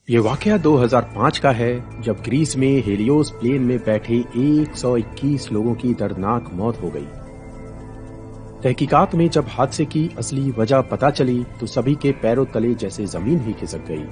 ये वाकया 2005 का है जब ग्रीस में हेलियोस प्लेन में बैठे 121 लोगों की दर्दनाक मौत हो गई। तहकीकात में जब हादसे की असली वजह पता चली तो सभी के पैरों तले जैसे जमीन ही खिसक गई।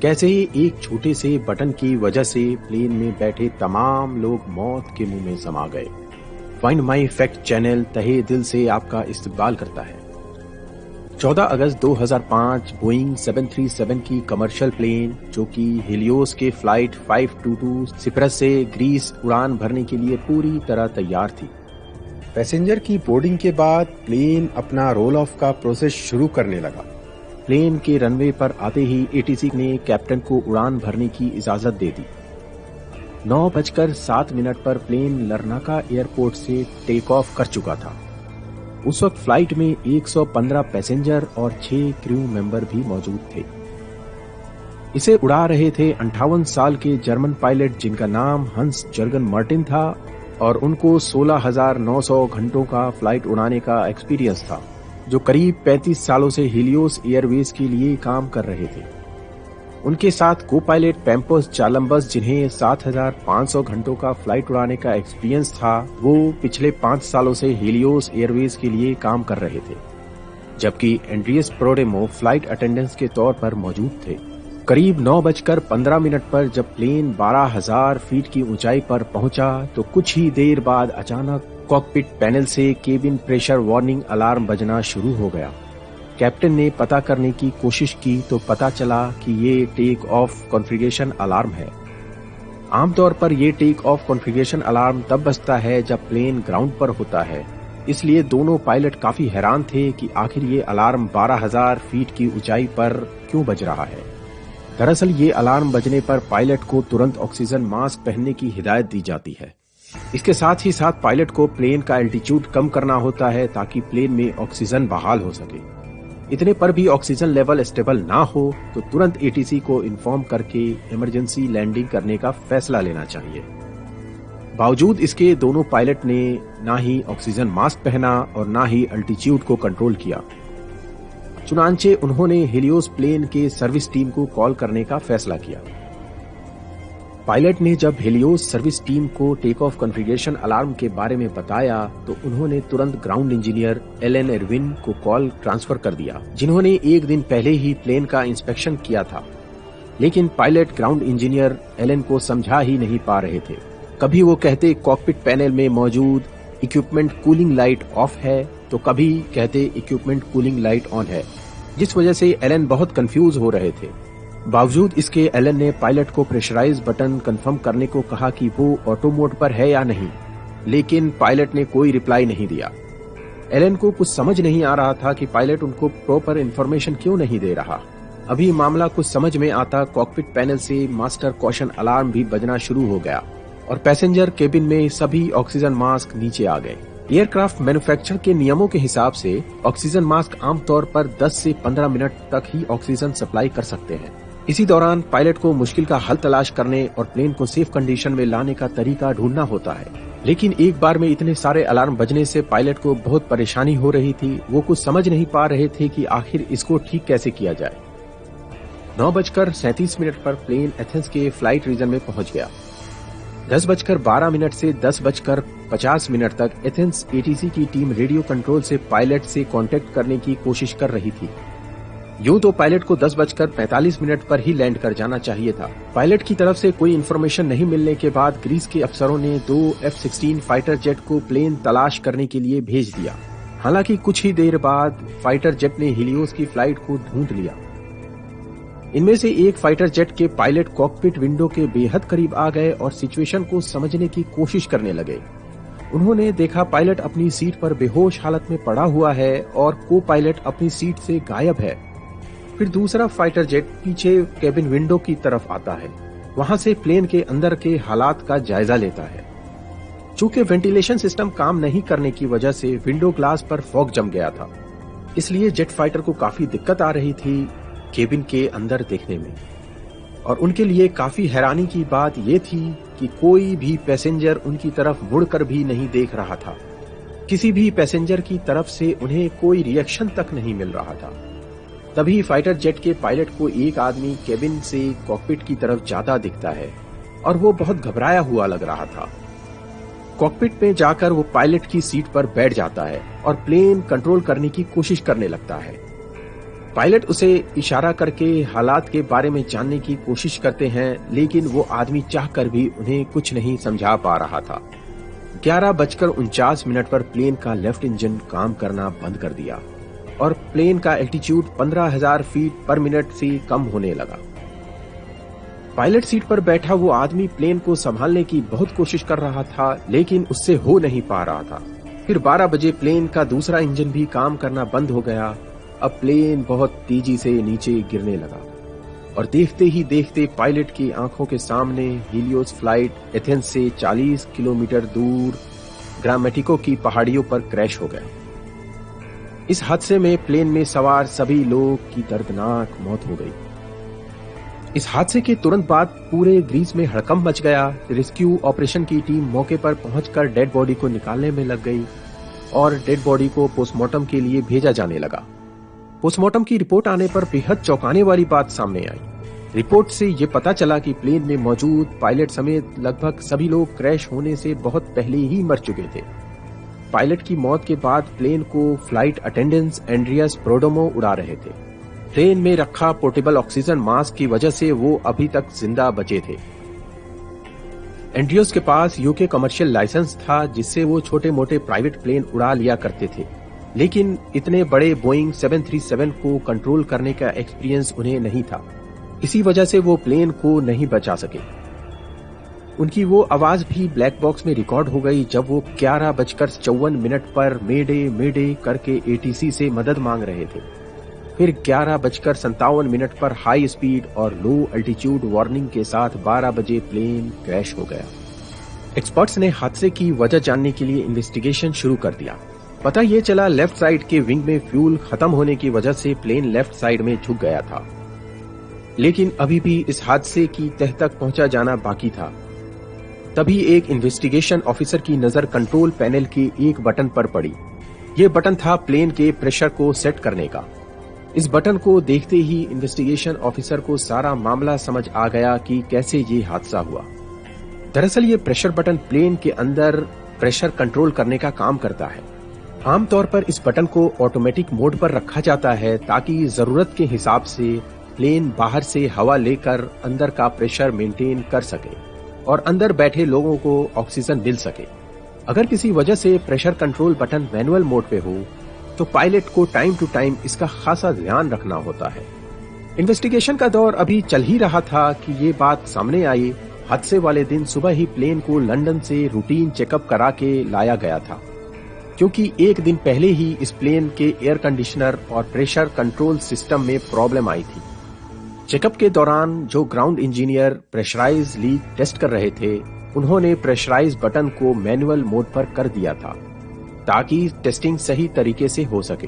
कैसे एक छोटे से बटन की वजह से प्लेन में बैठे तमाम लोग मौत के मुंह में समा गए। फाइंड माई फैक्ट चैनल तहे दिल से आपका इस्तकबाल करता है। 14 अगस्त 2005 बोइंग 737 की कमर्शियल प्लेन जो कि हेलियोस के फ्लाइट 522 सिप्रस से ग्रीस उड़ान भरने के लिए पूरी तरह तैयार थी। पैसेंजर की बोर्डिंग के बाद प्लेन अपना रोल ऑफ का प्रोसेस शुरू करने लगा। प्लेन के रनवे पर आते ही एटीसी ने कैप्टन को उड़ान भरने की इजाजत दे दी। 9:07 पर प्लेन लरनाका एयरपोर्ट से टेक ऑफ कर चुका था। उस वक्त फ्लाइट में 115 पैसेंजर और 6 क्रू मेंबर भी मौजूद थे। इसे उड़ा रहे थे 58 साल के जर्मन पायलट जिनका नाम हंस जर्गन मार्टिन था और उनको 16,900 घंटों का फ्लाइट उड़ाने का एक्सपीरियंस था, जो करीब 35 सालों से हेलियोस एयरवेज के लिए काम कर रहे थे। उनके साथ को पायलट पैम्पस चालम्बस जिन्हें 7,500 घंटों का फ्लाइट उड़ाने का एक्सपीरियंस था, वो पिछले 5 सालों से हेलियोस एयरवेज के लिए काम कर रहे थे, जबकि एंड्रियस प्रोडेमो फ्लाइट अटेंडेंस के तौर पर मौजूद थे। करीब 9:15 पर जब प्लेन 12,000 फीट की ऊंचाई पर पहुंचा तो कुछ ही देर बाद अचानक कॉकपिट पैनल से केबिन प्रेशर वार्निंग अलार्म बजना शुरू हो गया। कैप्टन ने पता करने की कोशिश की तो पता चला कि ये टेक ऑफ कॉन्फ़िगरेशन अलार्म है। आमतौर पर ये टेक ऑफ कॉन्फ़िगरेशन अलार्म तब बजता है जब प्लेन ग्राउंड पर होता है, इसलिए दोनों पायलट काफी हैरान थे कि आखिर ये अलार्म 12,000 फीट की ऊंचाई पर क्यों बज रहा है। दरअसल ये अलार्म बजने पर पायलट को तुरंत ऑक्सीजन मास्क पहनने की हिदायत दी जाती है। इसके साथ ही साथ पायलट को प्लेन का एल्टीट्यूड कम करना होता है ताकि प्लेन में ऑक्सीजन बहाल हो सके। इतने पर भी ऑक्सीजन लेवल स्टेबल ना हो तो तुरंत एटीसी को इन्फॉर्म करके इमरजेंसी लैंडिंग करने का फैसला लेना चाहिए। बावजूद इसके दोनों पायलट ने ना ही ऑक्सीजन मास्क पहना और ना ही अल्टीट्यूड को कंट्रोल किया। चुनांचे उन्होंने हेलियोस प्लेन के सर्विस टीम को कॉल करने का फैसला किया। पायलट ने जब हेलियोस सर्विस टीम को टेक ऑफ कॉन्फ़िगरेशन अलार्म के बारे में बताया तो उन्होंने तुरंत ग्राउंड इंजीनियर एलन एरविन को कॉल ट्रांसफर कर दिया, जिन्होंने एक दिन पहले ही प्लेन का इंस्पेक्शन किया था। लेकिन पायलट ग्राउंड इंजीनियर एलन को समझा ही नहीं पा रहे थे। कभी वो कहते कॉकपिट पैनल में मौजूद इक्विपमेंट कूलिंग लाइट ऑफ है तो कभी कहते इक्विपमेंट कूलिंग लाइट ऑन है, जिस वजह से एलन बहुत कंफ्यूज हो रहे थे। बावजूद इसके एलन ने पायलट को प्रेशराइज बटन कंफर्म करने को कहा कि वो ऑटो मोड पर है या नहीं, लेकिन पायलट ने कोई रिप्लाई नहीं दिया। एलन को कुछ समझ नहीं आ रहा था कि पायलट उनको प्रॉपर इन्फॉर्मेशन क्यों नहीं दे रहा। अभी मामला कुछ समझ में आता कॉकपिट पैनल से मास्टर कॉशन अलार्म भी बजना शुरू हो गया और पैसेंजर केबिन में सभी ऑक्सीजन मास्क नीचे आ गए। एयरक्राफ्ट मैन्युफैक्चरर के नियमों के हिसाब से ऑक्सीजन मास्क आमतौर पर 10 से 15 मिनट तक ही ऑक्सीजन सप्लाई कर सकते हैं। इसी दौरान पायलट को मुश्किल का हल तलाश करने और प्लेन को सेफ कंडीशन में लाने का तरीका ढूंढना होता है। लेकिन एक बार में इतने सारे अलार्म बजने से पायलट को बहुत परेशानी हो रही थी। वो कुछ समझ नहीं पा रहे थे कि आखिर इसको ठीक कैसे किया जाए। 9:37 पर प्लेन एथेंस के फ्लाइट रीजन में पहुंच गया। 10:12 से 10:50 तक एथेंस एटीसी की टीम रेडियो कंट्रोल से पायलट से कांटेक्ट करने की कोशिश कर रही थी। यूं तो पायलट को 10:45 पर ही लैंड कर जाना चाहिए था। पायलट की तरफ से कोई इन्फॉर्मेशन नहीं मिलने के बाद ग्रीस के अफसरों ने 2 F-16 फाइटर जेट को प्लेन तलाश करने के लिए भेज दिया। हालांकि कुछ ही देर बाद फाइटर जेट ने हेलियोस की फ्लाइट को ढूंढ लिया। इनमें से एक फाइटर जेट के पायलट कॉकपिट विंडो के बेहद करीब आ गए और सिचुएशन को समझने की कोशिश करने लगे। उन्होंने देखा पायलट अपनी सीट पर बेहोश हालत में पड़ा हुआ है और को पायलट अपनी सीट से गायब है। फिर दूसरा फाइटर जेट पीछे केबिन विंडो की तरफ आता है, वहां से प्लेन के अंदर के हालात का जायजा लेता है। चूंकि वेंटिलेशन सिस्टम काम नहीं करने की वजह से विंडो ग्लास पर फॉग जम गया था, इसलिए जेट फाइटर को काफी दिक्कत आ रही थी केबिन के अंदर देखने में। और उनके लिए काफी हैरानी की बात यह थी कि कोई भी पैसेंजर उनकी तरफ मुड़कर भी नहीं देख रहा था। किसी भी पैसेंजर की तरफ से उन्हें कोई रिएक्शन तक नहीं मिल रहा था। तभी फाइटर जेट के पायलट को एक आदमी केबिन से कॉकपिट की तरफ जाता दिखता है और वो बहुत घबराया हुआ लग रहा था। कॉकपिट में जाकर वो पायलट की सीट पर बैठ जाता है और प्लेन कंट्रोल करने की कोशिश करने लगता है। पायलट उसे इशारा करके हालात के बारे में जानने की कोशिश करते हैं, लेकिन वो आदमी चाहकर भी उन्हें कुछ नहीं समझा पा रहा था। 11:49 पर प्लेन का लेफ्ट इंजन काम करना बंद कर दिया और प्लेन का एल्टीट्यूड 15,000 फीट पर मिनट से कम होने लगा। पायलट सीट पर बैठा वो आदमी प्लेन को संभालने की बहुत कोशिश कर रहा था, लेकिन उससे हो नहीं पा रहा था। फिर 12 बजे प्लेन का दूसरा इंजन भी काम करना बंद हो गया। अब प्लेन बहुत तेजी से नीचे गिरने लगा और देखते ही देखते पायलट की आंखों के सामने हीलियोस फ्लाइट एथेंस से 40 किलोमीटर दूर ग्रामेटिको की पहाड़ियों पर क्रैश हो गया। इस हादसे में प्लेन में सवार सभी लोग की दर्दनाक मौत हो गई। इस हादसे के तुरंत बाद पूरे ग्रीस में हड़कंप मच गया। रेस्क्यू ऑपरेशन की टीम मौके पर पहुंचकर डेड बॉडी को निकालने में लग गई और डेड बॉडी को पोस्टमार्टम के लिए भेजा जाने लगा। पोस्टमार्टम की रिपोर्ट आने पर बेहद चौंकाने वाली बात सामने आई। रिपोर्ट से ये पता चला कि प्लेन में मौजूद पायलट समेत लगभग सभी लोग क्रैश होने से बहुत पहले ही मर चुके थे। पायलट की मौत के बाद प्लेन को फ्लाइट अटेंडेंट्स एंड्रियास प्रोडोमो उड़ा रहे थे। प्लेन में रखा पोर्टेबल ऑक्सीजन मास्क की वजह से वो अभी तक जिंदा बचे थे। एंड्रियोस के पास यूके कमर्शियल लाइसेंस था, जिससे वो छोटे मोटे प्राइवेट प्लेन उड़ा लिया करते थे, लेकिन इतने बड़े बोइंग 737 को कंट्रोल करने का एक्सपीरियंस उन्हें नहीं था। इसी वजह से वो प्लेन को नहीं बचा सके। उनकी वो आवाज भी ब्लैक बॉक्स में रिकॉर्ड हो गई जब वो 11:54 पर मेडे मेडे करके एटीसी से मदद मांग रहे थे। फिर 11:57 पर हाई स्पीड और लो अल्टीट्यूड वार्निंग के साथ 12 बजे प्लेन क्रैश हो गया। एक्सपर्ट्स ने हादसे की वजह जानने के लिए इन्वेस्टिगेशन शुरू कर दिया। पता ये चला लेफ्ट साइड के विंग में फ्यूल खत्म होने की वजह से प्लेन लेफ्ट साइड में झुक गया था, लेकिन अभी भी इस हादसे की तह तक पहुंचा जाना बाकी था। तभी एक इन्वेस्टिगेशन ऑफिसर की नजर कंट्रोल पैनल के एक बटन पर पड़ी। ये बटन था प्लेन के प्रेशर को सेट करने का। इस बटन को देखते ही इन्वेस्टिगेशन ऑफिसर को सारा मामला समझ आ गया कि कैसे ये हादसा हुआ। दरअसल ये प्रेशर बटन प्लेन के अंदर प्रेशर कंट्रोल करने का काम करता है। आमतौर पर इस बटन को ऑटोमेटिक मोड पर रखा जाता है ताकि जरूरत के हिसाब से प्लेन बाहर से हवा लेकर अंदर का प्रेशर मेंटेन कर सके और अंदर बैठे लोगों को ऑक्सीजन मिल सके। अगर किसी वजह से pressure control button manual mode पे हो तो पायलट को टाइम टू टाइम इसका खासा ध्यान रखना होता है। इन्वेस्टिगेशन का दौर अभी चल ही रहा था कि ये बात सामने आई। हादसे वाले दिन सुबह ही प्लेन को लंदन से रूटीन चेकअप करा के लाया गया था, क्योंकि एक दिन पहले ही इस प्लेन के एयर कंडीशनर और प्रेशर कंट्रोल सिस्टम में प्रॉब्लम आई थी। चेकअप के दौरान जो ground engineer pressurise leak test कर रहे थे, उन्होंने प्रेशराइज बटन को मैनुअल मोड पर कर दिया था ताकि टेस्टिंग सही तरीके से हो सके।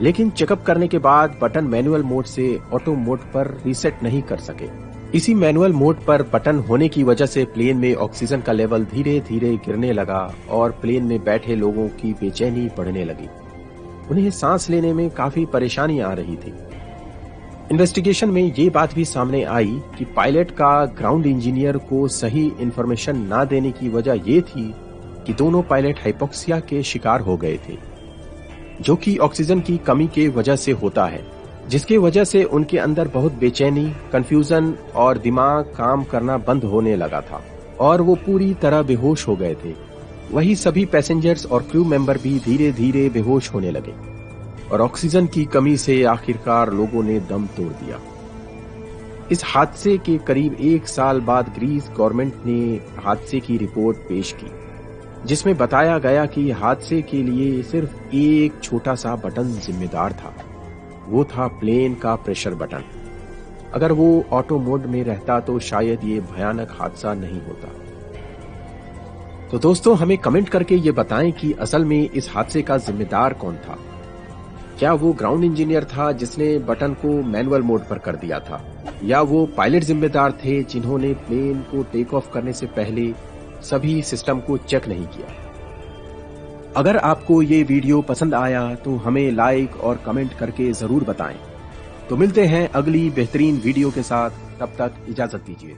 लेकिन चेकअप करने के बाद बटन मैनुअल मोड से ऑटो मोड पर रीसेट नहीं कर सके। इसी मैनुअल मोड पर बटन होने की वजह से प्लेन में ऑक्सीजन का लेवल धीरे धीरे गिरने लगा और प्लेन में बैठे लोगों की बेचैनी बढ़ने लगी। उन्हें सांस लेने में काफी परेशानी आ रही थी। इन्वेस्टिगेशन में ये बात भी सामने आई कि पायलट का ग्राउंड इंजीनियर को सही इंफॉर्मेशन ना देने की वजह ये थी कि दोनों पायलट हाइपोक्सिया के शिकार हो गए थे, जो कि ऑक्सीजन की कमी के वजह से होता है, जिसके वजह से उनके अंदर बहुत बेचैनी, कंफ्यूजन और दिमाग काम करना बंद होने लगा था और वो पूरी तरह बेहोश हो गए थे। वही सभी पैसेंजर्स और क्रू मेंबर भी धीरे धीरे बेहोश होने लगे और ऑक्सीजन की कमी से आखिरकार लोगों ने दम तोड़ दिया। इस हादसे के करीब 1 साल बाद ग्रीस गवर्नमेंट ने हादसे की रिपोर्ट पेश की, जिसमें बताया गया कि हादसे के लिए सिर्फ एक छोटा सा बटन जिम्मेदार था। वो था प्लेन का प्रेशर बटन। अगर वो ऑटो मोड में रहता तो शायद ये भयानक हादसा नहीं होता। तो दोस्तों, हमें कमेंट करके ये बताएं कि असल में इस हादसे का जिम्मेदार कौन था। क्या वो ग्राउंड इंजीनियर था जिसने बटन को मैनुअल मोड पर कर दिया था, या वो पायलट जिम्मेदार थे जिन्होंने प्लेन को टेक ऑफ करने से पहले सभी सिस्टम को चेक नहीं किया। अगर आपको ये वीडियो पसंद आया तो हमें लाइक और कमेंट करके जरूर बताएं तो मिलते हैं अगली बेहतरीन वीडियो के साथ, तब तक इजाजत दीजिए।